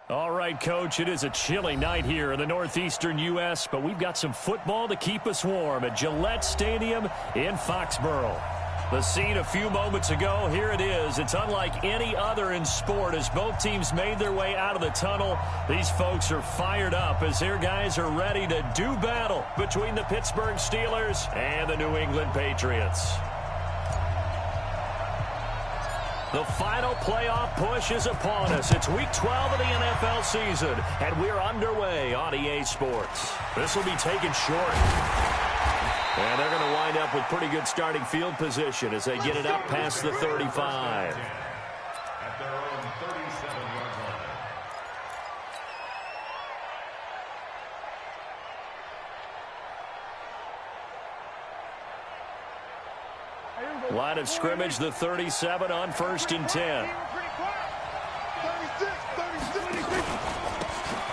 All right, Coach, it is a chilly night here in the northeastern U.S., but we've got some football to keep us warm at Gillette Stadium in Foxborough. The scene a few moments ago, here it is. It's unlike any other in sport as both teams made their way out of the tunnel. These folks are fired up as their guys are ready to do battle between the Pittsburgh Steelers and the New England Patriots. The final playoff push is upon us. It's Week 12 of the NFL season, and we're underway on EA Sports. This will be taken short. And they're going to wind up with pretty good starting field position as they get it up past the 35. At their own 37-yard line. Line of scrimmage, the 37 on 1st and 10.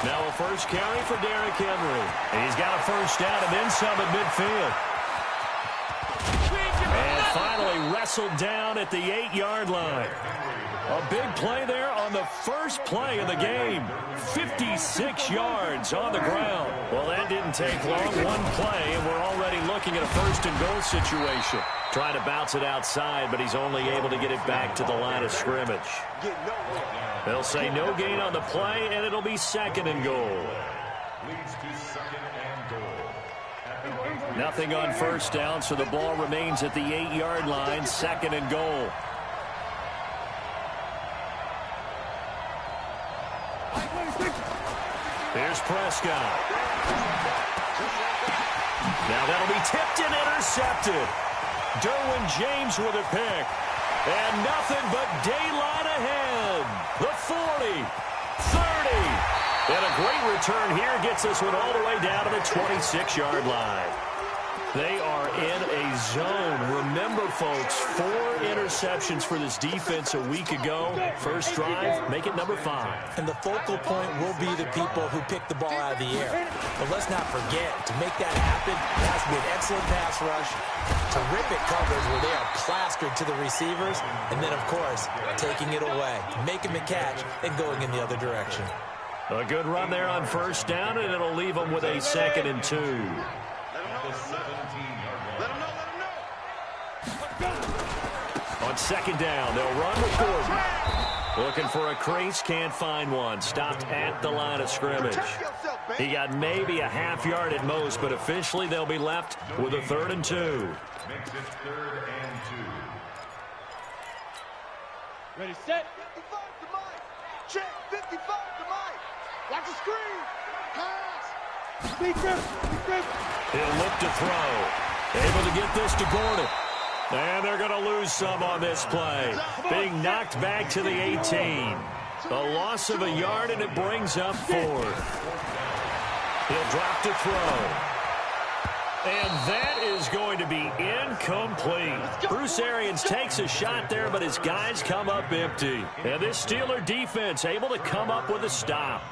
Now a first carry for Derrick Henry. He's got a first down and then some at midfield. And finally wrestled down at the 8-yard line. A big play there on the first play of the game. 56 yards on the ground. Well, that didn't take long. One play, and we're already looking at a first and goal situation. Trying to bounce it outside, but he's only able to get it back to the line of scrimmage. They'll say no gain on the play, and it'll be 2nd and goal. Leads to 2nd and goal. Nothing on first down, so the ball remains at the 8-yard line, 2nd and goal. Here's Prescott. Now that'll be tipped and intercepted. Derwin James with a pick. And nothing but daylight ahead. The 40, 30. And a great return here gets this one all the way down to the 26-yard line. They are in a zone. Remember, folks, 4 interceptions for this defense a week ago. First drive, make it number 5. And the focal point will be the people who pick the ball out of the air. But let's not forget, to make that happen, it has to be an excellent pass rush, terrific coverage where they are plastered to the receivers, and then, of course, taking it away, making the catch, and going in the other direction. A good run there on first down, and it'll leave them with a 2nd and 2. On 2nd down, they'll run with Gordon. Looking for a crease, can't find one. Stopped at the line of scrimmage. He got maybe a half yard at most, but officially they'll be left with a 3rd and 2. Makes it 3rd and 2. Ready, set. 55 to Mike. Check. 55 to Mike. Watch the screen. Pass. He'll look to throw. Able to get this to Gordon. And they're going to lose some on this play. Being knocked back to the 18. A loss of a yard, and it brings up 4th. He'll drop to throw. And that is going to be incomplete. Bruce Arians takes a shot there, but his guys come up empty. And this Steeler defense able to come up with a stop.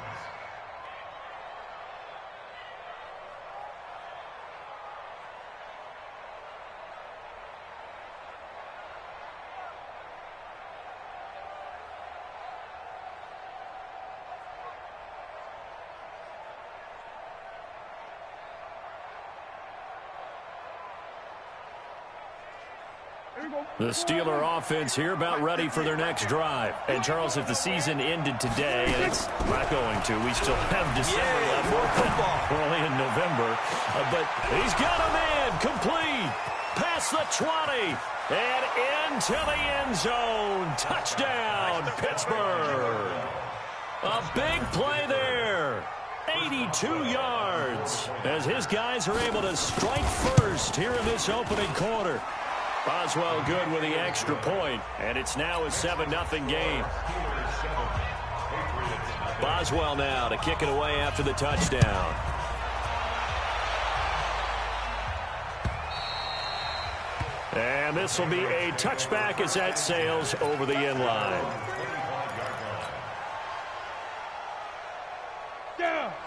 The Steeler offense here about ready for their next drive. And, Charles, if the season ended today, and it's not going to, we still have December left. We're only in November. But he's got a man complete. Past the 20. And into the end zone. Touchdown, Pittsburgh. A big play there. 82 yards. As his guys are able to strike first here in this opening quarter. Boswell good with the extra point, and it's now a 7-0 game. Boswell now to kick it away after the touchdown. And this will be a touchback as that sails over the end line.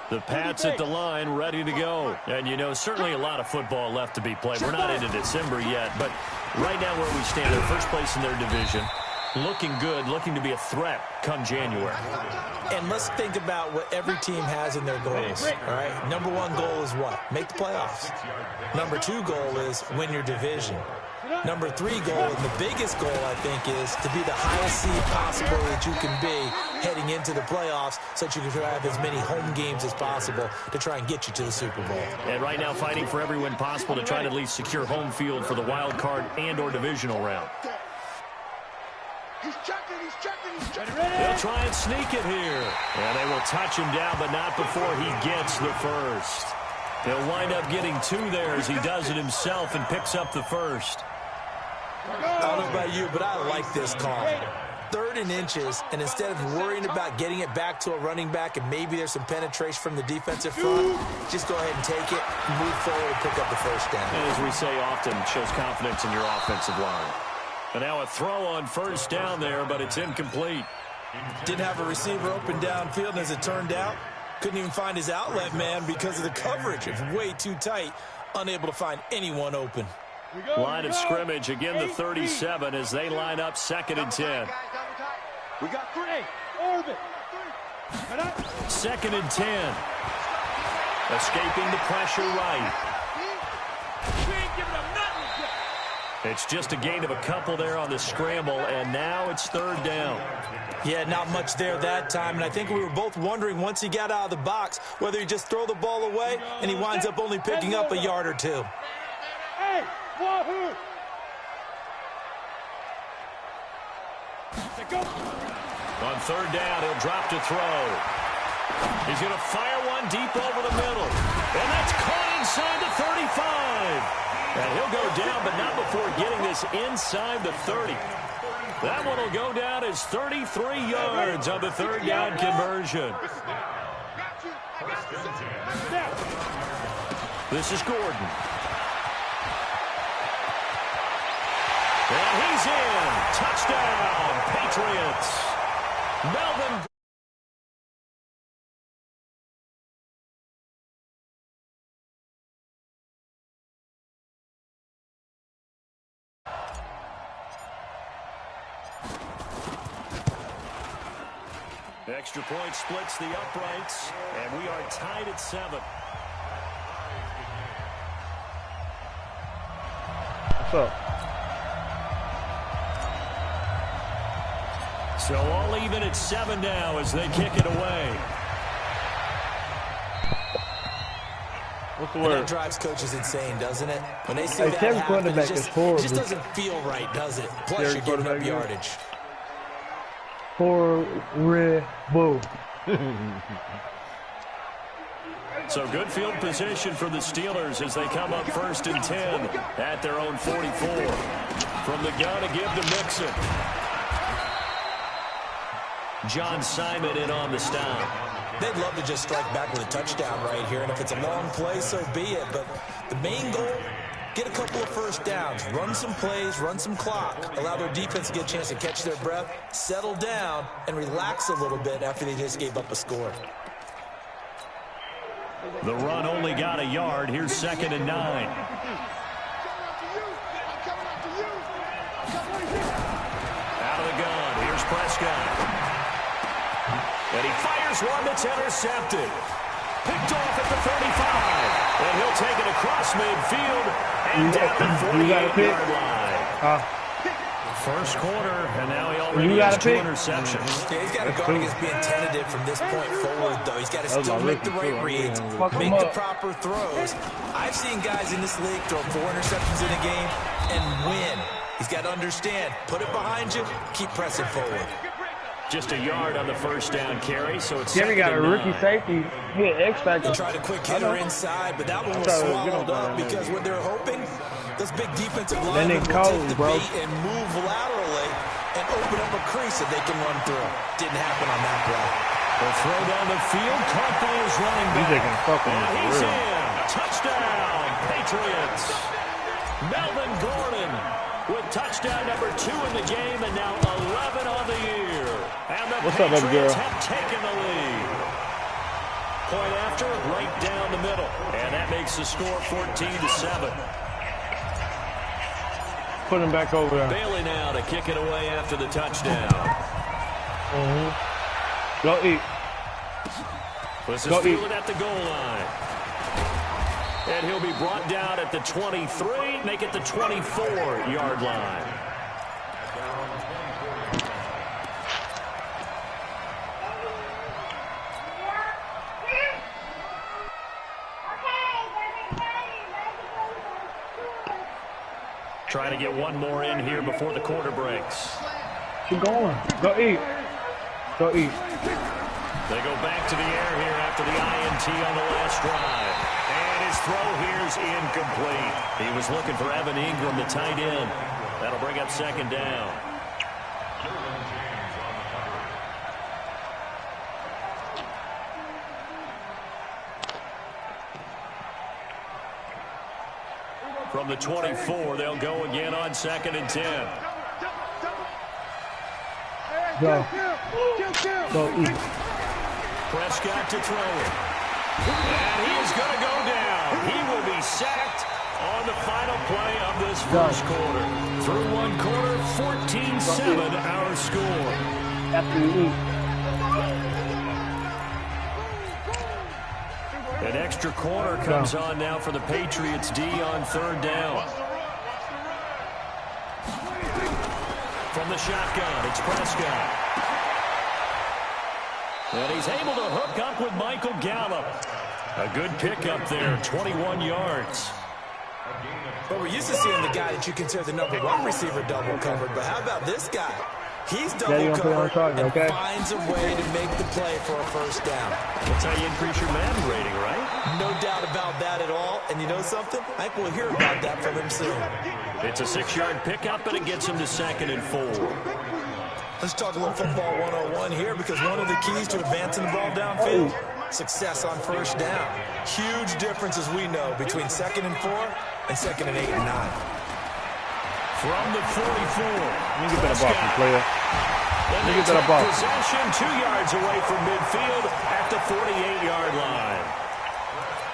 The Pats at the line, ready to go. And, you know, certainly a lot of football left to be played. We're not into December yet, but right now where we stand, they're first place in their division. Looking good, looking to be a threat come January. And let's think about what every team has in their goals, all right? Number one goal is what? Make the playoffs. Number two goal is win your division. Number three goal, and the biggest goal, I think, is to be the highest seed possible that you can be heading into the playoffs so that you can have as many home games as possible to try and get you to the Super Bowl. And right now fighting for every win possible to try to at least secure home field for the wild card and or divisional round. He's checking, he's checking, he's checking. They'll try and sneak it here. And they will touch him down, but not before he gets the first. He'll wind up getting two there as he does it himself and picks up the first. I don't know about you, but I like this call. 3rd and inches, and instead of worrying about getting it back to a running back and maybe there's some penetration from the defensive front, just go ahead and take it, move forward, and pick up the first down. And as we say often, shows confidence in your offensive line. And now a throw on first down there, but it's incomplete. Didn't have a receiver open downfield, and as it turned out, couldn't even find his outlet man because of the coverage. It was way too tight, unable to find anyone open. Line of scrimmage, again the 37 as they line up 2nd and 10. We got 3. Orbit. 2nd and 10. Escaping the pressure right. It's just a gain of a couple there on the scramble, and now it's 3rd down. Yeah, not much there that time, and I think we were both wondering once he got out of the box whether he just throw the ball away and he winds up only picking up a yard or two. Hey, wahoo! On 3rd down, he'll drop to throw. He's going to fire one deep over the middle, and that's caught inside the 35. And he'll go down, but not before getting this inside the 30. That one will go down as 33 yards on the 3rd down conversion. This is Gordon. And he's in. Touchdown, Patriots. Melvin. Extra point splits the uprights, and we are tied at 7. What's up? So all even at 7 now as they kick it away. What's the And word? that drives coaches insane, doesn't it? When they see Hey, that Terry happen, quarterback it is horrible. just doesn't feel right, does it? Plus, Terry you're giving up quarterback is- yardage. Horrible. So good field position for the Steelers as they come up 1st and 10 at their own 44. From the gun to give to Mixon. John Simon in on the stop. They'd love to just strike back with a touchdown right here, and if it's a long play, so be it. But the main goal, get a couple of first downs, run some plays, run some clock, allow their defense to get a chance to catch their breath, settle down, and relax a little bit after they just gave up a score. The run only got a yard. Here's 2nd and 9. Out of the gun. Here's Prescott. And he fires one that's intercepted. Picked off at the 35. And he'll take it across midfield and down the 48-yard line. First quarter, and now he already has 2 interceptions. Yeah, he's got to guard against being tentative from this point forward, though. He's got to still make the right reads, make the proper throws. I've seen guys in this league throw 4 interceptions in a game and win. He's got to understand, put it behind you, keep pressing forward. Just a yard on the first down carry, so it's Jerry got a rookie safety. He an X factor. They tried a quick hitter inside, but that one was swallowed up because what they're hoping, those big defensive linemen will take the bait and move laterally and open up a crease that they can run through. Didn't happen on that play. The throw down the field, caught by his running back. And he's in. Touchdown, Patriots. Melvin Gordon with touchdown number 2 in the game and now 11 on the year. And the Patriots have taken the lead. Point after, right down the middle. And that makes the score 14-7. put him back over there. Bailey now to kick it away after the touchdown. Go eat. This is Go eat. fielded at the goal line. And he'll be brought down at the 23, make it the 24-yard line. Trying to get one more in here before the quarter breaks. Keep going. Go eat. Go eat. They go back to the air here after the INT on the last drive. And his throw here's incomplete. He was looking for Evan Ingram, the tight end. That'll bring up second down. From the 24, they'll go again on 2nd and 10. Go. Go eat. Prescott to throw it. And he is going to go down. He will be sacked on the final play of this first quarter. Through one quarter, 14-7 our score. After you eat. An extra corner comes on now for the Patriots D on 3rd down. From the shotgun, it's Prescott. And he's able to hook up with Michael Gallup. A good pickup there, 21 yards. But we're used to seeing the guy that you consider the #1 receiver double covered. But how about this guy? He's double covered and finds a way to make the play for a first down. That's how you increase your Madden rating, right? No doubt about that at all. And you know something? I think we'll hear about that from him soon. It's a 6-yard pickup, and it gets him to 2nd and 4. Let's talk a little football 101 here, because one of the keys to advancing the ball downfield, success on first down. Huge difference, as we know, between 2nd and 4 and 2nd and 8 and 9. From the 44. You get that off me, player. You get that off. Possession 2 yards away from midfield at the 48-yard line.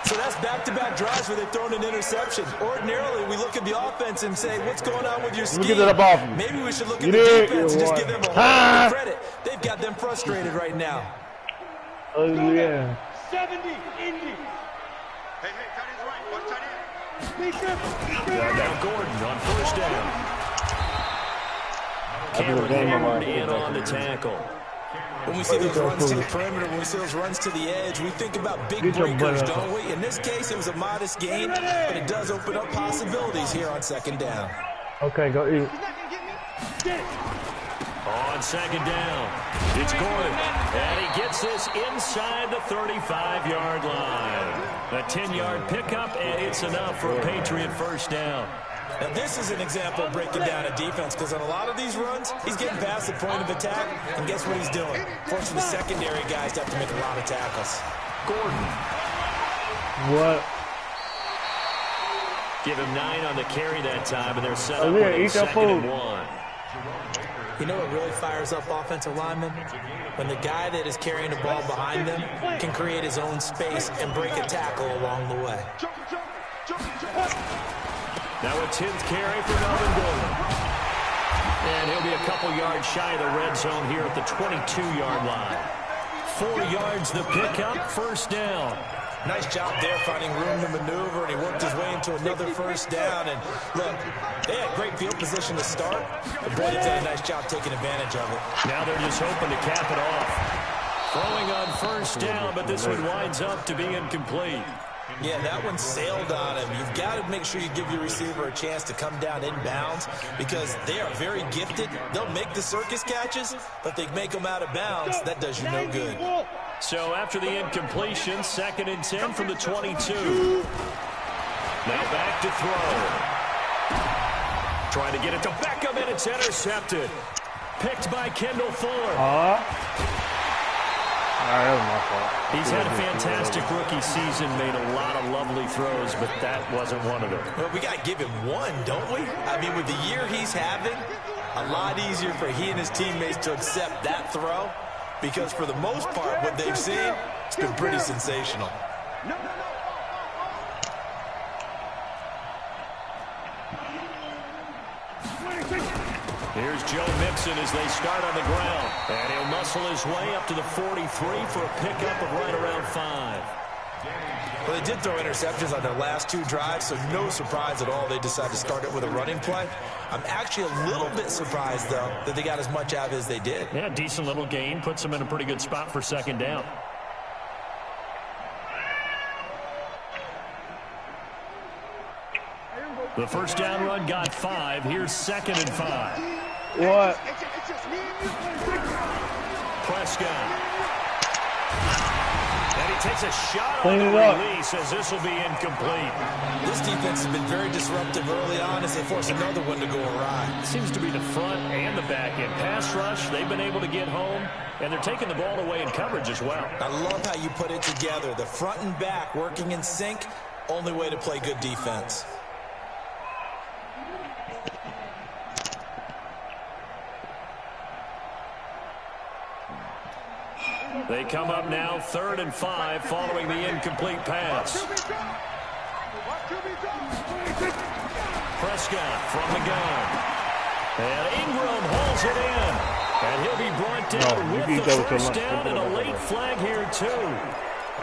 So that's back-to-back drives where they've thrown an interception. Ordinarily, we look at the offense and say, what's going on with your scheme? Get that off me. Maybe we should look at the defense and just give them a whole lot of credit. They've got them frustrated right now. Oh, yeah. 70, Indy. Hey, tight end's right. Watch tight end. Now Gordon on first down. Cameron hammered in on the tackle. When we see those runs to the perimeter, when we see those runs to the edge, we think about big breakers, don't we? In this case, it was a modest gain, but it does open up possibilities here on 2nd down. Okay, go eat. On 2nd down, it's Gordon, and he gets this inside the 35-yard line. A 10-yard pickup, and it's enough for a Patriot first down. Now, this is an example of breaking down a defense, because on a lot of these runs, he's getting past the point of attack, and guess what he's doing? Forcing the secondary guys to have to make a lot of tackles. Gordon. What? Give him 9 on the carry that time, and they're set up Oh, yeah, with a 2nd and 1. You know what really fires up offensive linemen? When the guy that is carrying the ball behind them can create his own space and break a tackle along the way. Now a 10th carry for Melvin Gordon. And he'll be a couple yards shy of the red zone here at the 22-yard line. 4 yards the pickup, first down. Nice job there finding room to maneuver, and he worked his way into another first down. And look, they had great field position to start, but boy, they've done a nice job taking advantage of it. Now they're just hoping to cap it off. Throwing on first down, but this one winds up to be incomplete. Yeah, that one sailed on him. You've got to make sure you give your receiver a chance to come down inbounds, because they are very gifted. They'll make the circus catches, but they make them out of bounds. That does you no good. So after the incompletion, 2nd and 10 from the 22. Now back to throw. Trying to get it to Beckham, and it's intercepted. Picked by Kendall Fuller. That was my fault. He's had a fantastic rookie season, made a lot of lovely throws, but that wasn't one of them. Well, we got to give him one, don't we? I mean, with the year he's having, a lot easier for he and his teammates to accept that throw, because for the most part, what they've seen, it's been pretty sensational. Here's Joe Mixon as they start on the ground. And he'll muscle his way up to the 43 for a pickup of right around 5. Well, they did throw interceptions on their last 2 drives, so no surprise at all they decided to start it with a running play. I'm actually a little bit surprised, though, that they got as much out of it as they did. Yeah, decent little gain. Puts them in a pretty good spot for second down. The first down run got 5. Here's 2nd and 5. What? Prescott. And he takes a shot on the release as this will be incomplete. This defense has been very disruptive early on as they force another one to go awry. Seems to be the front and the back end. Pass rush, they've been able to get home, and they're taking the ball away in coverage as well. I love how you put it together. The front and back working in sync, only way to play good defense. They come up now 3rd and 5 following the incomplete pass. Prescott from the gun. And Ingram holds it in. And he'll be brought down with the first down and a late flag here too.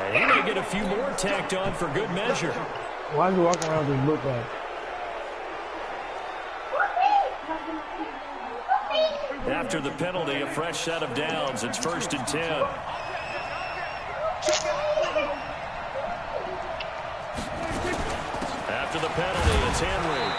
And he may get a few more tacked on for good measure. Why is he walking around with his look like? After the penalty, a fresh set of downs. It's 1st and 10. After the penalty, it's Henry.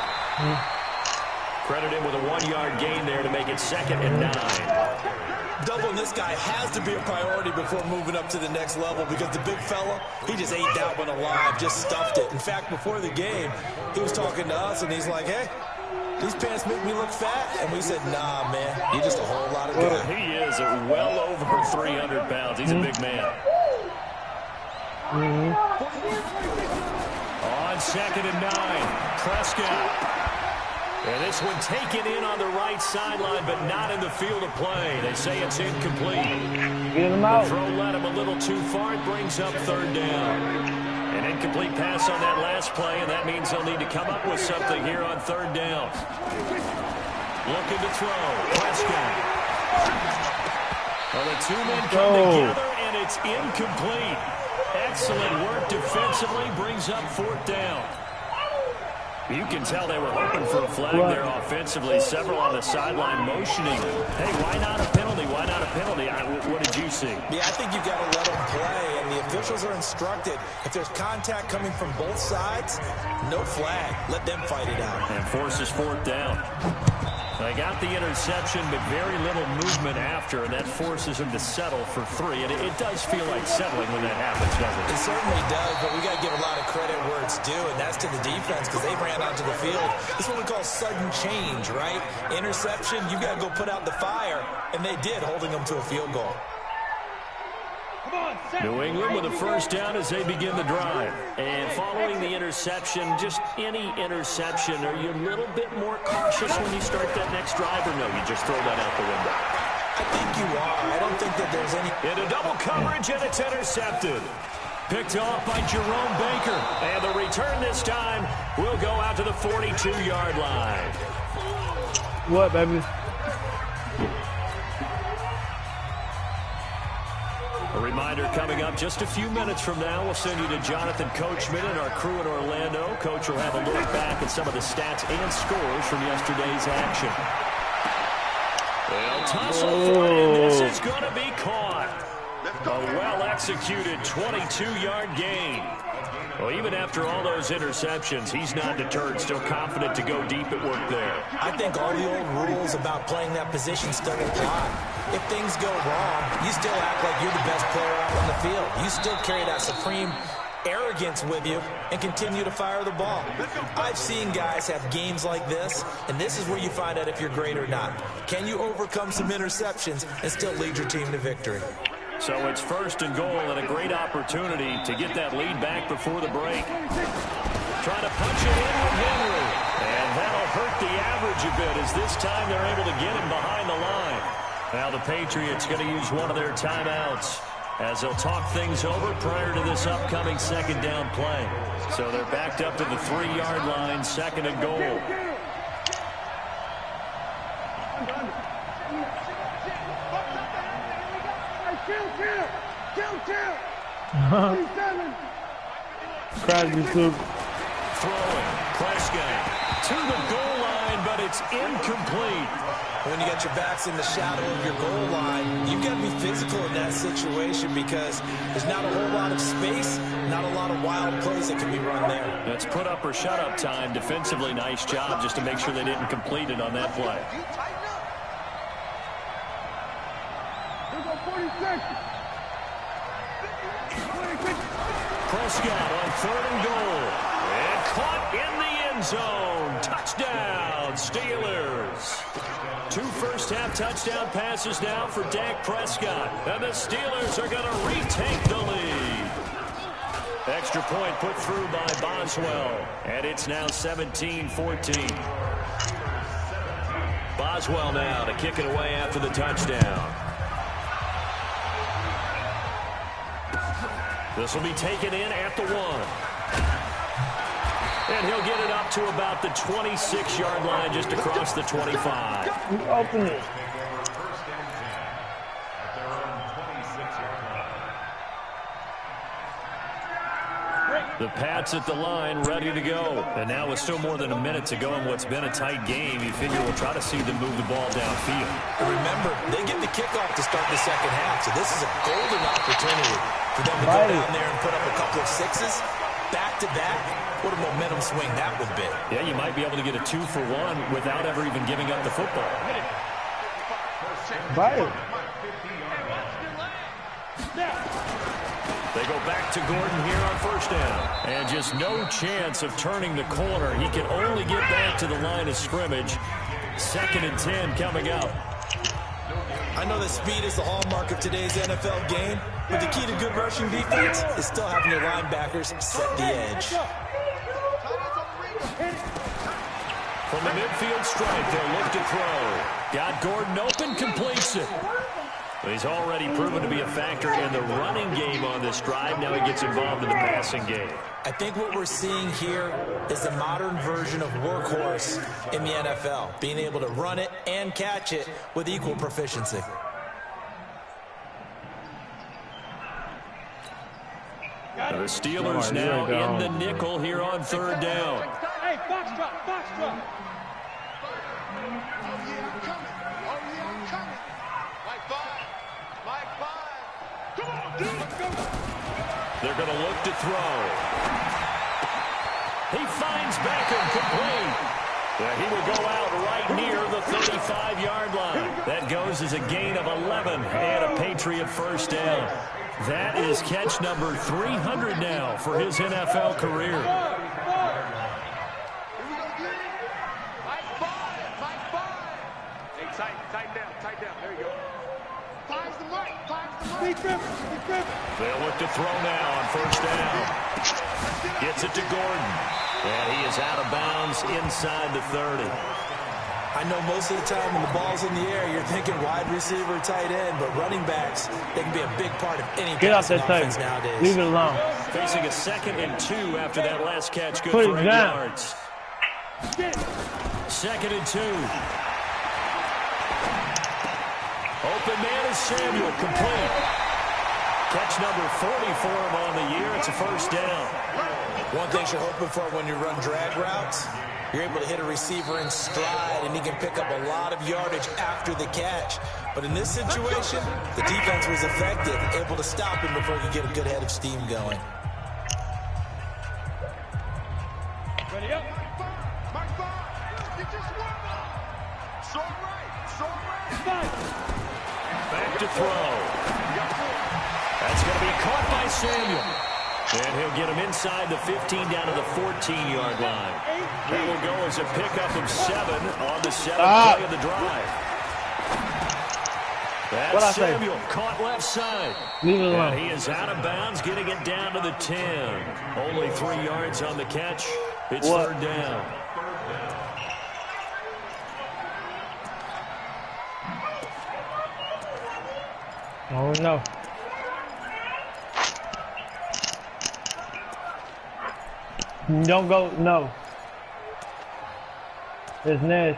Credit him with a 1-yard gain there to make it 2nd and 9. Doubling this guy has to be a priority before moving up to the next level because the big fella, he just ate that one alive, just stuffed it. In fact, before the game, he was talking to us, and he's like, hey, these pants make me look fat. And we said, nah, man, you're just a whole lot of guy. He is well over 300 pounds. He's a big man. On 2nd and 9, Prescott. And this one taken in on the right sideline, but not in the field of play. They say it's incomplete. Get him out. The throw led him a little too far. It brings up 3rd down. An incomplete pass on that last play, and that means they'll need to come up with something here on 3rd down. Looking to throw. Prescott. Well, the 2 men come together, and it's incomplete. Excellent work defensively. Brings up 4th down. You can tell they were hoping for a flag there offensively. Several on the sideline motioning. Hey, why not a penalty? Why not a penalty? What did you see? Yeah, I think you've got to let them play, and the officials are instructed. If there's contact coming from both sides, no flag. Let them fight it out. And forces 4th down. They got the interception, but very little movement after, and that forces them to settle for 3. And it does feel like settling when that happens, doesn't it? It certainly does, but we got to give a lot of credit where it's due, and that's to the defense because they ran onto the field. This is what we call sudden change, right? Interception, you got to go put out the fire, and they did, holding them to a field goal. New England with a first down as they begin the drive. And following the interception, just any interception, are you a little bit more cautious when you start that next drive, or no, you just throw that out the window? I think you are. I don't think that there's any... Into double coverage, and it's intercepted. Picked off by Jerome Baker. And the return this time will go out to the 42-yard line. What, baby? A reminder coming up just a few minutes from now. We'll send you to Jonathan Coachman and our crew in Orlando. Coach will have a look back at some of the stats and scores from yesterday's action. They'll tussle for it, and this is going to be caught. A well-executed 22-yard gain. Well, even after all those interceptions, he's not deterred, still confident to go deep at work there. I think all the old rules about playing that position still apply. If things go wrong, you still act like you're the best player out on the field. You still carry that supreme arrogance with you and continue to fire the ball. I've seen guys have games like this, and this is where you find out if you're great or not. Can you overcome some interceptions and still lead your team to victory? So it's 1st and goal and a great opportunity to get that lead back before the break. Trying to punch it in with Henry. And that'll hurt the average a bit as this time they're able to get him behind the line. Now the Patriots going to use one of their timeouts as they'll talk things over prior to this upcoming 2nd down play. So they're backed up to the 3-yard line, 2nd and goal. Crowd you too. Throwing. Prescott to the goal line, but it's incomplete. When you got your backs in the shadow of your goal line, you've got to be physical in that situation because there's not a whole lot of space, not a lot of wild plays that can be run there. That's put up or shut up time. Defensively, nice job just to make sure they didn't complete it on that play. Prescott on 3rd and goal. And caught in the end zone. Touchdown, Steelers. 2 first-half touchdown passes now for Dak Prescott. And the Steelers are going to retake the lead. Extra point put through by Boswell. And it's now 17-14. Boswell now to kick it away after the touchdown. This will be taken in at the 1. And he'll get it up to about the 26-yard line, just across the 25. Open it. The Pats at the line, ready to go. And now with still more than a minute to go in what's been a tight game, you figure we'll try to see them move the ball downfield. And remember, they get the kickoff to start the second half, so this is a golden opportunity for them to go down there and put up a couple of sixes back-to-back. What a momentum swing that would be. Yeah, you might be able to get a 2-for-1 without ever even giving up the football. Right. They go back to Gordon here on 1st down. And just no chance of turning the corner. He can only get back to the line of scrimmage. 2nd and 10 coming up. I know that speed is the hallmark of today's NFL game, but the key to good rushing defense is still having your linebackers set the edge. From the midfield stripe, they'll look to throw. Got Gordon open, completes it. He's already proven to be a factor in the running game on this drive. Now he gets involved in the passing game. I think what we're seeing here is a modern version of workhorse in the NFL, being able to run it and catch it with equal proficiency. The Steelers now in the nickel here on 3rd down. Hey, box drop, box drop. Oh, yeah, I'm coming. Oh, yeah, I'm coming. Like 5. Come on, dude. Let's go. They're going to look to throw. He finds Beckham complete. He will go out right near the 35-yard line. That goes as a gain of 11 and a Patriot 1st down. That is catch number 300 now for his NFL career. They'll look to throw now on 1st down. Gets it to Gordon. And he is out of bounds inside the 30. I know most of the time when the ball's in the air, you're thinking wide receiver, tight end, but running backs, they can be a big part of any passing offense nowadays. Leave it alone. Facing a 2nd and 2 after that last catch. Good Put for 8 it down. yards. 2nd and 2. Open man is Samuel, complete. Catch number 40 for him on the year. It's a 1st down. One thing you're hoping for when you run drag routes, you're able to hit a receiver in stride, and he can pick up a lot of yardage after the catch. But in this situation, the defense was effective, able to stop him before he could get a good head of steam going. Ready up. Mark 5. You just won. So right. Back to throw. That's going to be caught by Samuel. And he'll get him inside the 15 down to the 14-yard line. That will go as a pickup of 7 on the 7th play of the drive. That's Samuel caught left side. Leave it alone. And he is out of bounds, getting it down to the 10. Only 3 yards on the catch. It's 3rd down. Oh, no. Don't go, no. It's Ness.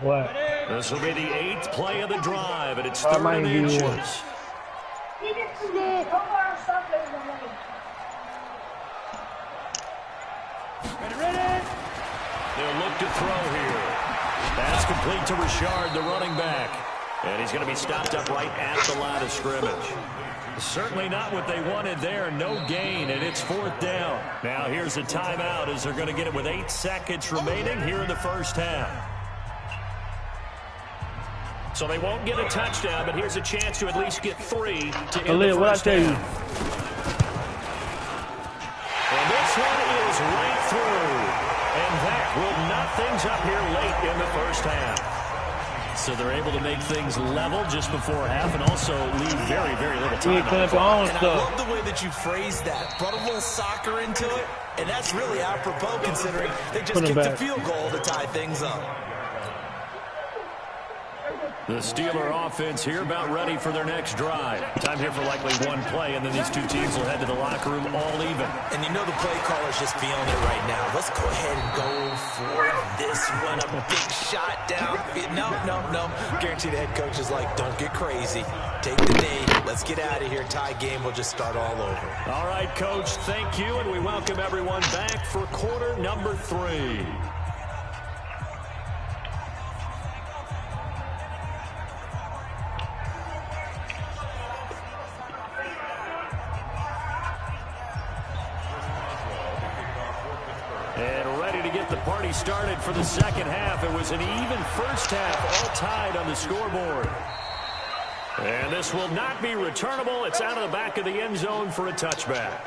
What? This will be the 8th play of the drive, and it's I 3rd might and give you one. inches. They'll look to throw here. Pass complete to Richard, the running back. And he's going to be stopped up right at the line of scrimmage. Certainly not what they wanted there. No gain, and it's 4th down. Now here's a timeout as they're going to get it with 8 seconds remaining here in the first half. So they won't get a touchdown, but here's a chance to at least get 3 to end the first half. And this one is right through. And that will knot things up here late in the first half. So they're able to make things level just before half and also leave very, very little time. And I love the way that you phrased that. Brought a little soccer into it, and that's really apropos considering they just kicked a field goal to tie things up. The Steeler offense here about ready for their next drive. Time here for likely one play, and then these two teams will head to the locker room all even. And you know the play caller's just feeling it right now. Let's go ahead and go for this one. A big shot down. No. Guarantee the head coach is like, don't get crazy. Take the knee. Let's get out of here. Tie game. We'll just start all over. All right, Coach, thank you, and we welcome everyone back for quarter number 3. And ready to get the party started for the second half. It was an even first half, all tied on the scoreboard. And this will not be returnable. It's out of the back of the end zone for a touchback.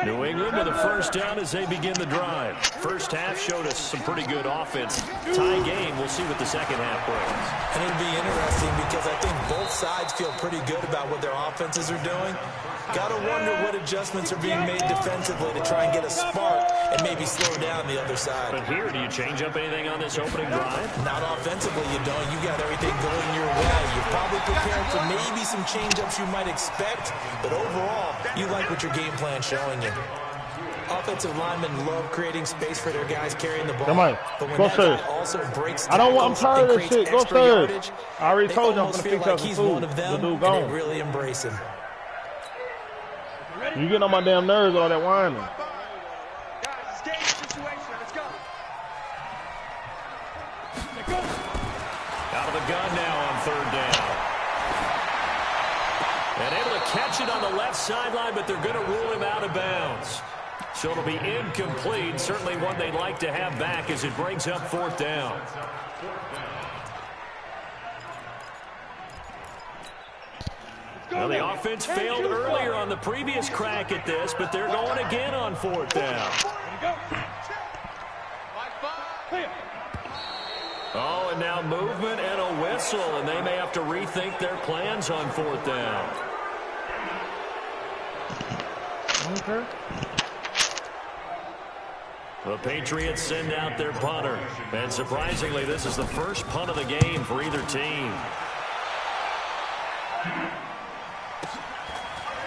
New England with a first down as they begin the drive. First half showed us some pretty good offense. Tie game, we'll see what the second half brings. And it'll be interesting because I think both sides feel pretty good about what their offenses are doing. Got to wonder what adjustments are being made defensively to try and get a spark and maybe slow down the other side. But here, do you change up anything on this opening drive? Not offensively, you don't. You got everything going your way. You're probably prepared for maybe some change-ups you might expect, but overall, you like what your game plan's showing you. Offensive linemen love creating space for their guys carrying the ball. Come on. But when Go that upstairs. guy also breaks I don't want. I'm tired of this tackles shit. Go and creates extra upstairs. yardage, I already they told you I'm almost gonna feel fix like up some he's food. one of them, The dude and gone. they really embrace him. You getting on my damn nerves, all that whining. Guys, it's game situation. Let's go. Out of the gun now on third down. And able to catch it on the left sideline, but they're going to rule him out of bounds. So it'll be incomplete. Certainly one they'd like to have back as it brings up fourth down. Well, the offense failed earlier on the previous crack at this, but they're going again on fourth down. Oh, and now movement and a whistle, and they may have to rethink their plans on fourth down. Okay. The Patriots send out their punter. And surprisingly, this is the first punt of the game for either team.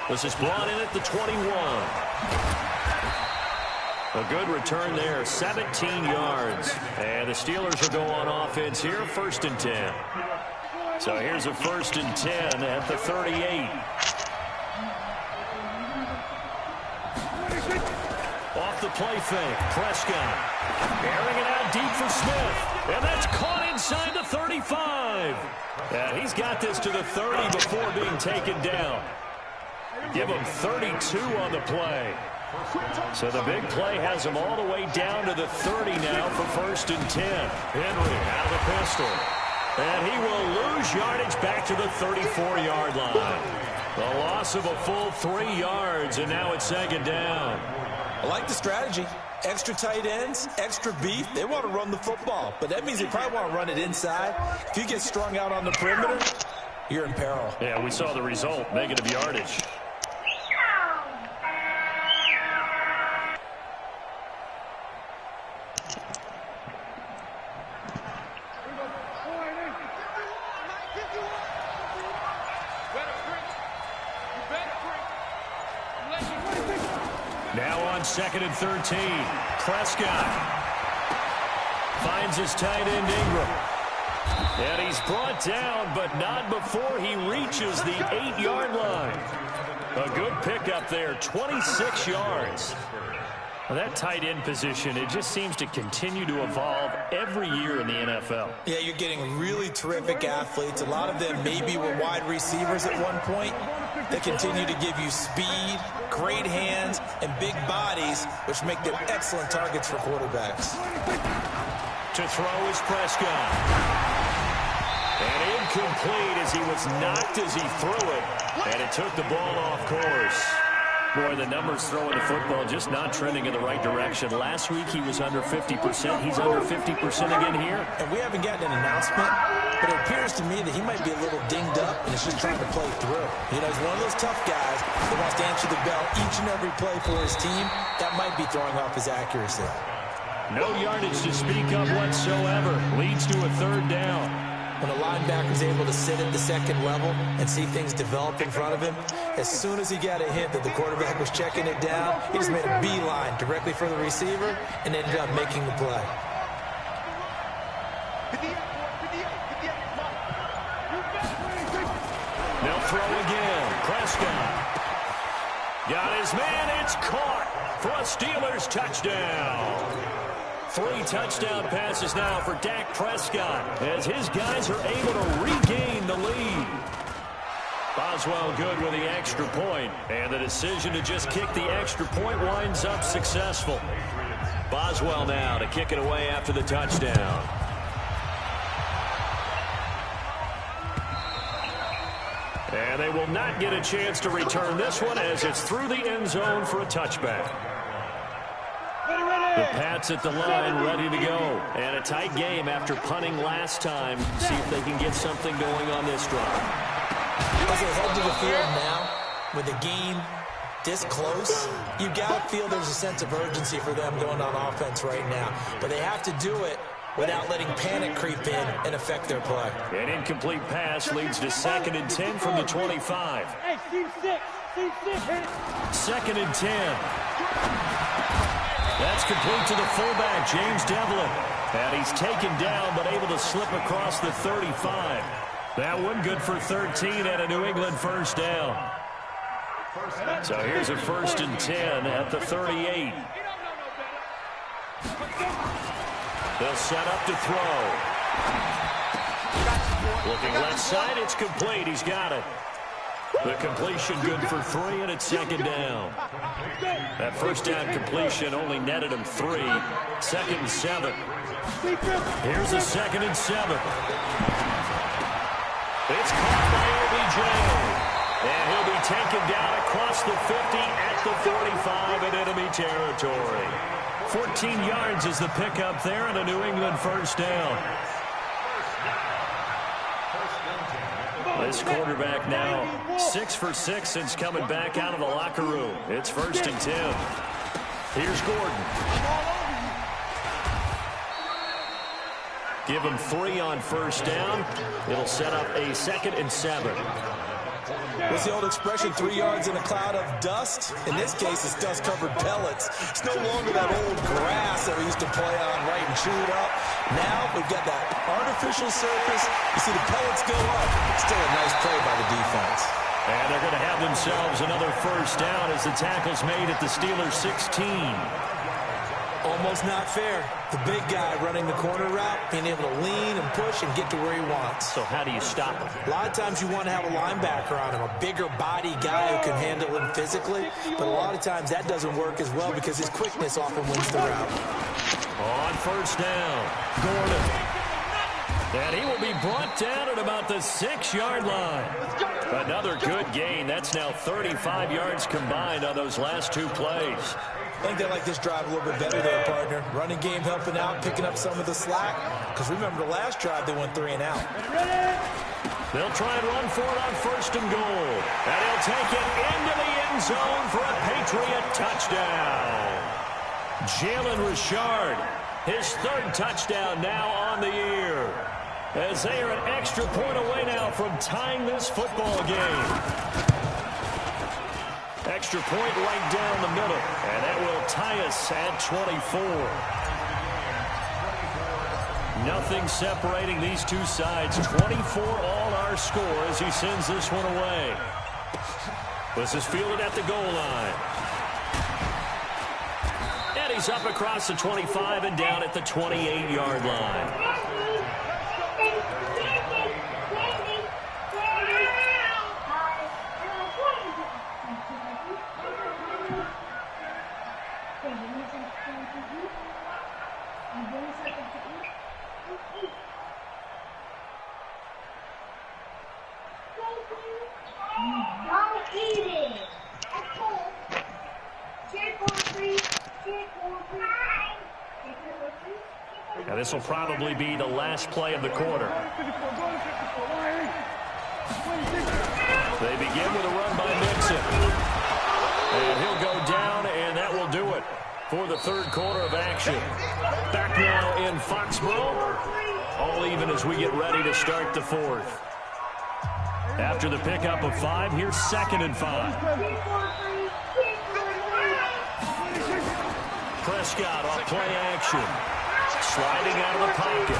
This is brought in at the 21. A good return there, 17 yards. And the Steelers will go on offense here, 1st and 10. So here's a 1st and 10 at the 38. Off the play fake, Prescott. Airing it out deep for Smith. And that's caught inside the 35. And he's got this to the 30 before being taken down. Give him 32 on the play. So the big play has him all the way down to the 30 now for 1st and 10. Henry out of the pistol. And he will lose yardage back to the 34-yard line. The loss of a full 3 yards, and now it's 2nd down. I like the strategy. Extra tight ends, extra beef. They want to run the football, but that means they probably want to run it inside. If you get strung out on the perimeter, you're in peril. Yeah, we saw the result, negative yardage. 2nd and 13. Prescott finds his tight end Ingram. And he's brought down, but not before he reaches the 8-yard line. A good pickup there, 26 yards. Well, that tight end position, it just seems to continue to evolve every year in the NFL. Yeah, you're getting really terrific athletes. A lot of them maybe were wide receivers at one point. They continue to give you speed, great hands, and big bodies, which make them excellent targets for quarterbacks. To throw is Prescott. And incomplete as he was knocked as he threw it. And it took the ball off course. Boy, the numbers throwing the football just not trending in the right direction. Last week he was under 50%. He's under 50% again here. And we haven't gotten an announcement, but it appears to me that he might be a little dinged up and is just trying to play through. You know, he's one of those tough guys that wants to answer the bell each and every play for his team. That might be throwing off his accuracy. No yardage to speak of whatsoever. Leads to a 3rd down. When a linebacker is able to sit at the 2nd level and see things develop in front of him, as soon as he got a hint that the quarterback was checking it down, he just made a beeline directly for the receiver and ended up making the play. They'll throw again. Prescott. Got his man. It's caught for a Steelers touchdown. 3 touchdown passes now for Dak Prescott as his guys are able to regain the lead. Boswell good with the extra point, and the decision to just kick the extra point winds up successful. Boswell now to kick it away after the touchdown. And they will not get a chance to return this one as it's through the end zone for a touchback. The Pats at the line ready to go. And a tight game after punting last time. See if they can get something going on this drive. As they head to the field now, with the game this close, you got to feel there's a sense of urgency for them going on offense right now. But they have to do it without letting panic creep in and affect their play. An incomplete pass leads to 2nd and 10 from the 25. Hey, team 6. 2nd and 10. That's complete to the fullback, James Devlin. And he's taken down, but able to slip across the 35. That one good for 13 and a New England 1st down. So here's a 1st and 10 at the 38. They'll set up to throw. Looking left side, it's complete. He's got it. The completion good for 3, and it's 2nd down. That 1st down completion only netted him 3. 2nd and 7. Here's a 2nd and 7. It's caught by OBJ. And he'll be taken down across the 50 at the 45 in enemy territory. 14 yards is the pickup there, and a New England 1st down. This quarterback now 6 for 6 since coming back out of the locker room. It's 1st and 10. Here's Gordon. Give him 3 on 1st down. It'll set up a 2nd and 7. What's the old expression, 3 yards in a cloud of dust? In this case, it's dust-covered pellets. It's no longer that old grass that we used to play on, right, and chew it up. Now we've got that artificial surface. You see the pellets go up. Still a nice play by the defense. And they're going to have themselves another 1st down as the tackle's made at the Steelers' 16. Almost not fair. The big guy running the corner route, being able to lean and push and get to where he wants. So how do you stop him? A lot of times you want to have a linebacker on him, a bigger body guy who can handle him physically. But a lot of times that doesn't work as well because his quickness often wins the route. On 1st down, Gordon. And he will be brought down at about the 6-yard line. Another good gain. That's now 35 yards combined on those last 2 plays. I think they like this drive a little bit better there, partner. Running game helping out, picking up some of the slack. Because remember the last drive, they went 3 and out. They'll try and run for it on 1st and goal. And he'll take it into the end zone for a Patriot touchdown. Jalen Richard, his 3rd touchdown now on the year. As they are an extra point away now from tying this football game. Extra point right down the middle. And that will tie us at 24. Nothing separating these two sides. 24 all our score as he sends this one away. This is fielded at the goal line. And he's up across the 25 and down at the 28-yard line. Now this will probably be the last play of the quarter. They begin with a run by Mixon. And he'll go down, and that will do it for the third quarter of action. Back now in Foxborough. All even as we get ready to start the fourth. After the pickup of 5, here's 2nd and 5. Prescott off play action. Sliding out of the pocket.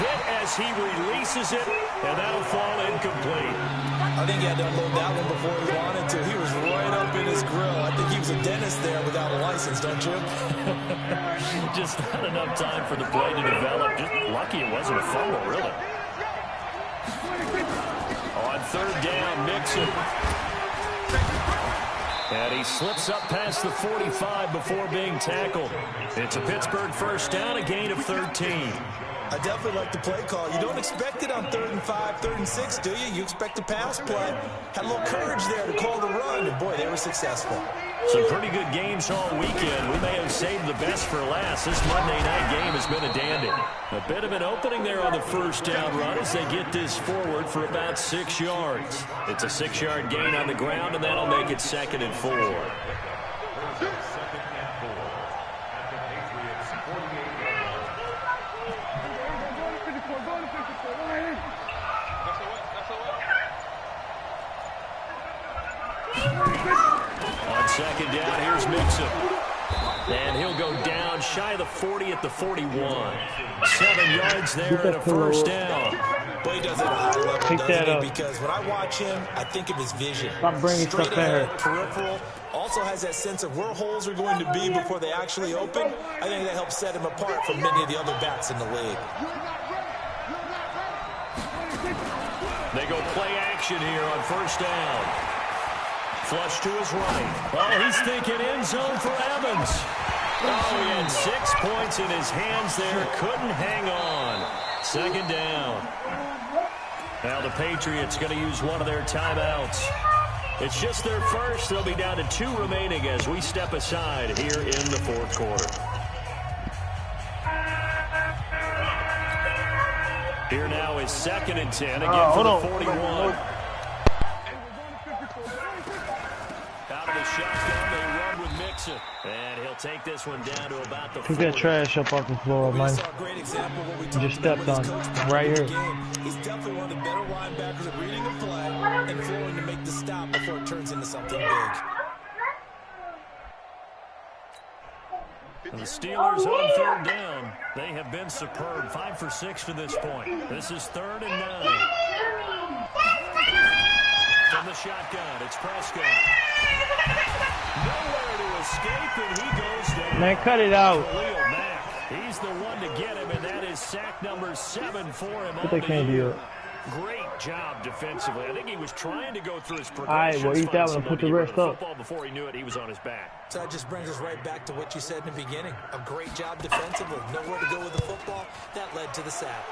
Hit as he releases it, and that'll fall incomplete. I think he had to unload that one before he wanted to. He was right up in his grill. I think he was a dentist there without a license, don't you? Just not enough time for the play to develop. Just lucky it wasn't a fumble, really. On 3rd down, Mixon. And he slips up past the 45 before being tackled. It's a Pittsburgh first down, a gain of 13. I definitely like the play call. You don't expect it on 3rd and 5, 3rd and 6, do you? You expect a pass play. Had a little courage there to call the run, and boy, they were successful. Some pretty good games all weekend. We may have saved the best for last. This Monday night game has been a dandy. A bit of an opening there on the first down run as they get this forward for about 6 yards. It's a 6-yard gain on the ground, and that'll make it 2nd and 4. On 2nd down, here's Mixon. And he'll go down shy of the 40 at the 41. 7 yards there and a first down. But he does it at a high level, doesn't he? Because when I watch him, I think of his vision. Stop bringing Straight stuff ahead, in. peripheral. Also has that sense of where holes are going to be before they actually open. I think that helps set him apart from many of the other backs in the league. They go play action here on first down. Flush to his right. Oh, he's thinking end zone for Evans. Oh, he had 6 points in his hands there. Couldn't hang on. 2nd down. Now the Patriots going to use one of their timeouts. It's just their first. They'll be down to 2 remaining as we step aside here in the fourth quarter. Here now is 2nd and 10. Again for the 41. Out of the shotgun, they run with Mixon. And he'll take this one down to about the 40. Pick that trash up off the floor, man. You just stepped on it. Right here. He's definitely one of the better linebackers at reading the play and flowing to make the stop before it turns into something big. And the Steelers on 3rd down. They have been superb. 5 for 6 to this point. This is 3rd and 9. From the shotgun, it's Prescott. Nowhere to escape, and he goes down. Man, cut it out. He's the one to get him, and that is sack number 7 for him. But they can't do it. Great job defensively. I think he was trying to go through his progressions. All right, well, eat that one and put the rest up. Before he knew it, he was on his back. So that just brings us right back to what you said in the beginning. A great job defensively. Nowhere to go with the football. That led to the sack.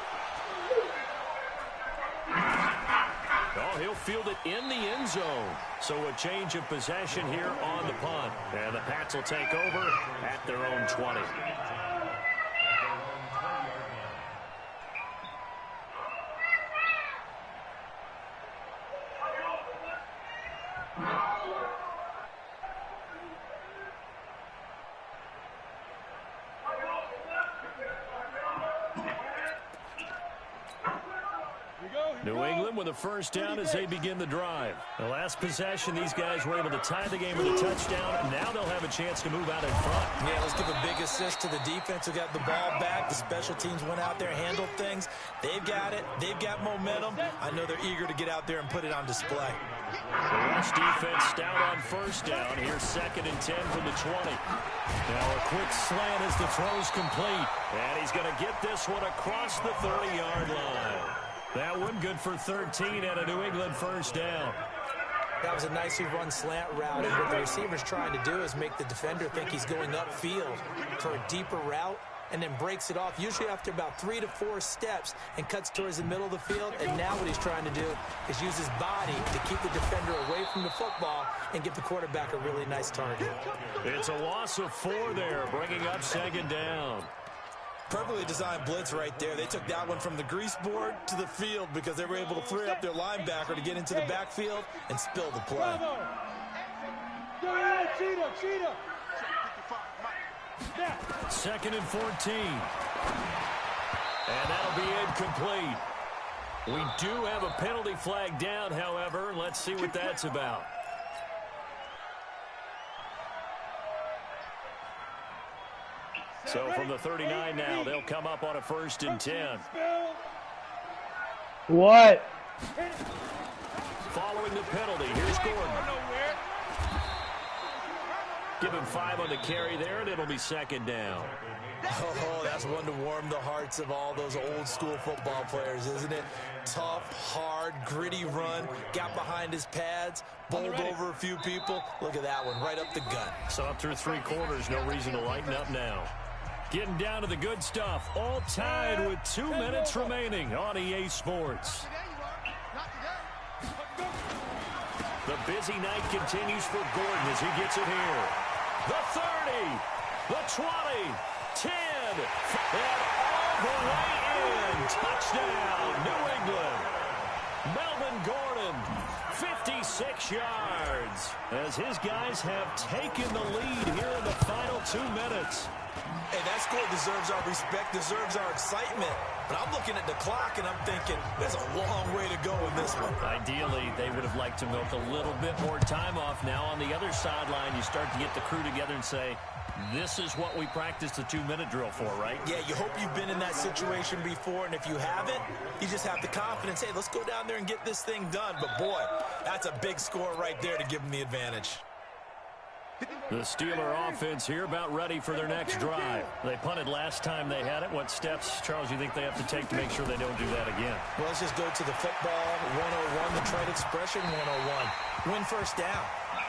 Oh, he'll field it in the end zone. So a change of possession here on the punt. And the Pats will take over at their own 20. Here we go. New England with a first down as they begin the drive. The last possession, these guys were able to tie the game with a touchdown. Now they'll have a chance to move out in front. Yeah, let's give a big assist to the defense who got the ball back. The special teams went out there, handled things. They've got it. They've got momentum. I know they're eager to get out there and put it on display. The Rush defense stout on first down. Here's 2nd and 10 from the 20. Now a quick slant as the throw's complete. And he's going to get this one across the 30-yard line. That one good for 13 and a New England first down. That was a nicely run slant route, and what the receiver's trying to do is make the defender think he's going upfield for a deeper route, and then breaks it off, usually after about 3 to 4 steps, and cuts towards the middle of the field. And now what he's trying to do is use his body to keep the defender away from the football and give the quarterback a really nice target. It's a loss of 4 there, bringing up 2nd down. Perfectly designed blitz right there. They took that one from the grease board to the field because they were able to free up their linebacker to get into the backfield and spill the play. Cheetah. 2nd and 14. And that'll be incomplete. We do have a penalty flag down, however. Let's see what that's about. So from the 39 now, they'll come up on a 1st and 10. What? Following the penalty, here's Gordon. Give him 5 on the carry there, and it'll be 2nd down. Oh, that's one to warm the hearts of all those old school football players, isn't it? Tough, hard, gritty run, got behind his pads, bowled over a few people. Look at that one, right up the gut. So up through 3 quarters, no reason to lighten up now. Getting down to the good stuff, all tied with 2 minutes remaining on EA Sports. The busy night continues for Gordon as he gets it here. The 30, the 20, 10, and all the way in. Touchdown, New England. Melvin Gordon, 56 yards, as his guys have taken the lead here in the final 2 minutes. Hey, that score deserves our respect, deserves our excitement. But I'm looking at the clock, and I'm thinking, there's a long way to go in this one. Ideally, they would have liked to milk a little bit more time off. Now on the other sideline, you start to get the crew together and say, this is what we practiced the 2-minute drill for, right? Yeah, you hope you've been in that situation before, and if you haven't, you just have the confidence, hey, let's go down there and get this thing done. But, boy, that's a big score right there to give them the advantage. The Steeler offense here about ready for their next drive. They punted last time they had it. What steps, Charles, you think they have to take to make sure they don't do that again? Well, let's just go to the football 101, the trade expression 101. Win first down.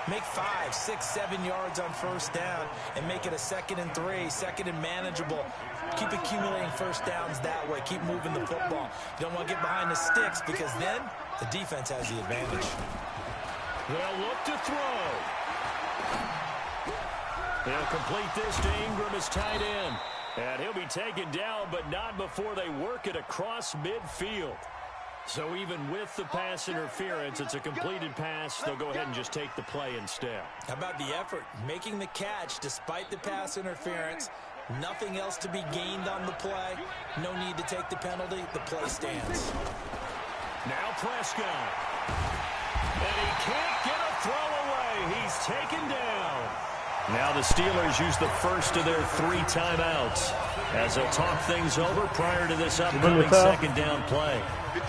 Make 5, 6, 7 yards on first down and make it a 2nd and 3, 2nd and manageable. Keep accumulating first downs that way. Keep moving the football. You don't want to get behind the sticks because then the defense has the advantage. They'll look to throw. They'll complete this to Ingram as tight end. And he'll be taken down, but not before they work it across midfield. So even with the pass interference, it's a completed pass. They'll go ahead and just take the play instead. How about the effort? Making the catch despite the pass interference. Nothing else to be gained on the play. No need to take the penalty. The play stands. Now Prescott. And he can't get a throw away. He's taken down. Now the Steelers use the first of their 3 timeouts as they'll talk things over prior to this upcoming 2nd down play.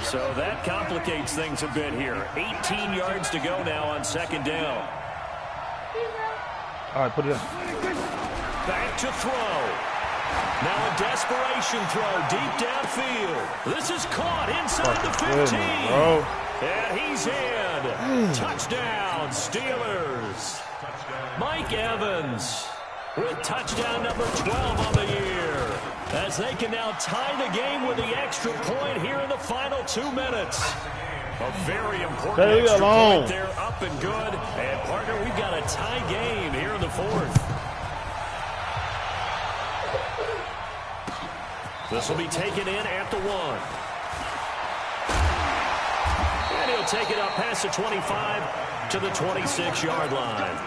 So that complicates things a bit here. 18 yards to go now on 2nd down. All right, put it in. Back to throw. Now a desperation throw deep downfield. This is caught inside the 15. And he's in. Touchdown, Steelers. Mike Evans with touchdown number 12 on the year, as they can now tie the game with the extra point here in the final 2 minutes. A very important extra point there, up and good. And, partner, we've got a tie game here in the 4th. This will be taken in at the 1. And he'll take it up past the 25 to the 26-yard line.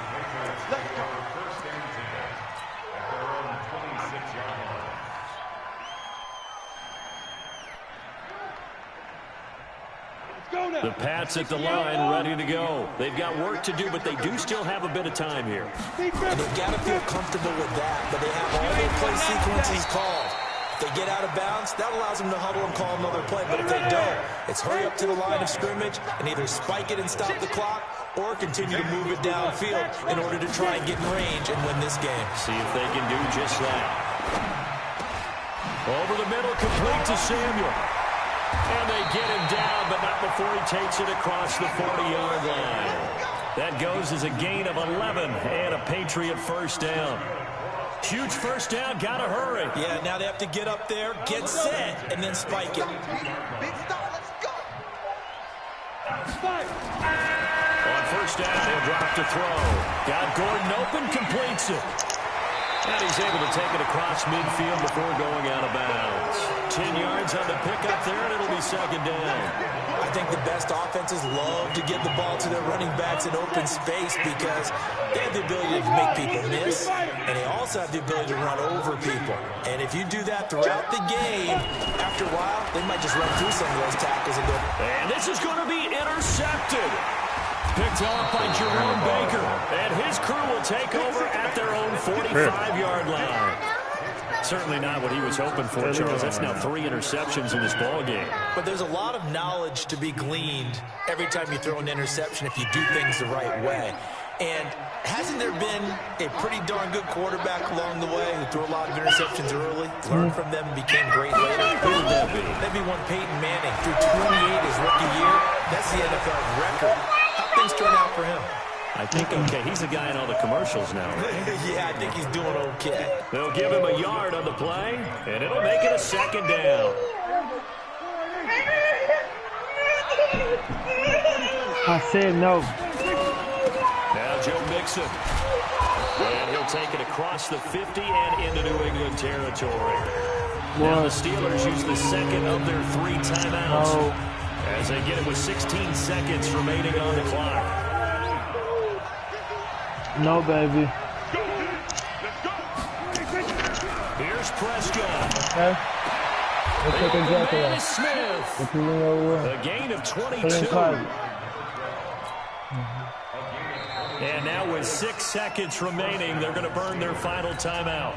The Pats at the line, ready to go. They've got work to do, but they do still have a bit of time here. And they've got to feel comfortable with that, but they have all their play sequences called. If they get out of bounds, that allows them to huddle and call another play. But if they don't, it's hurry up to the line of scrimmage and either spike it and stop the clock or continue to move it downfield in order to try and get in range and win this game. See if they can do just that. Over the middle, complete to Samuel. And they get him down, but not before he takes it across the 40-yard line. That goes as a gain of 11 and a Patriot first down. Huge first down, gotta hurry. Yeah, now they have to get up there, get set, and then spike it. On first down, he'll drop to throw. Got Gordon open, completes it. And he's able to take it across midfield before going out of bounds. 10 yards on the pickup there, and it'll be second down. I think the best offenses love to get the ball to their running backs in open space because they have the ability to make people miss, and they also have the ability to run over people. And if you do that throughout the game, after a while, they might just run through some of those tackles and go. And this is going to be intercepted. Picked off by Jerome Baker, and his crew will take over at their own 45-yard line. Certainly not what he was hoping for, Charles. That's now 3 interceptions in this ballgame. But there's a lot of knowledge to be gleaned every time you throw an interception if you do things the right way. And hasn't there been a pretty darn good quarterback along the way who threw a lot of interceptions early, learned from them, and became great later? Who would that be? That'd be one Peyton Manning. Threw 28 his rookie year. That's the NFL record. How things turn out for him? I think okay. He's the guy in all the commercials now, right? Yeah, I think he's doing okay. They'll give him a yard on the play, and it'll make it a second down. I said no. Now Joe Mixon. And he'll take it across the 50 and into New England territory. Now the Steelers use the second of their 3 timeouts as they get it with 16 seconds remaining on the clock. No, baby. Here's Prescott. Okay. Let's take a jacket off. Smith. A gain of 22. And now with 6 seconds remaining, they're going to burn their final timeout.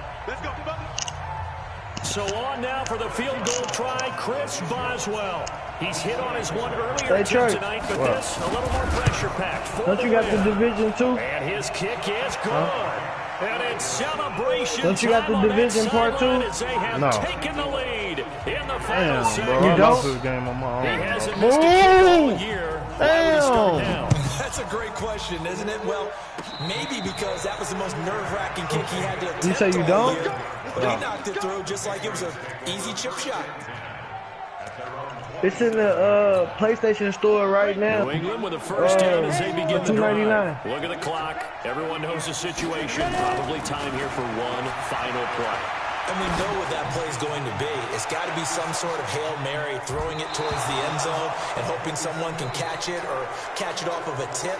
So on now for the field goal try, Chris Boswell. He's hit on his one earlier tonight, but this a little more pressure-packed. Don't you got the division too? And his kick is good. And it's celebration. Don't you got the division part 2? No. Taken the lead in the final bro. You don't? This game on my own. He hasn't missed a kick all year. Damn. That's a great question, isn't it? Well, maybe because that was the most nerve-wracking kick he had to attempt. You say you don't? Year, but he knocked it through just like it was an easy chip shot. It's in the PlayStation store right now. New England with a first down as they begin the drive. $2.99. Look at the clock. Everyone knows the situation. Probably time here for one final play. And we know what that play is going to be. It's got to be some sort of Hail Mary, throwing it towards the end zone and hoping someone can catch it or catch it off of a tip.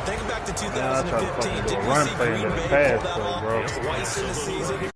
Thinking back to 2015, did we see Green Bay pull that off twice in the season?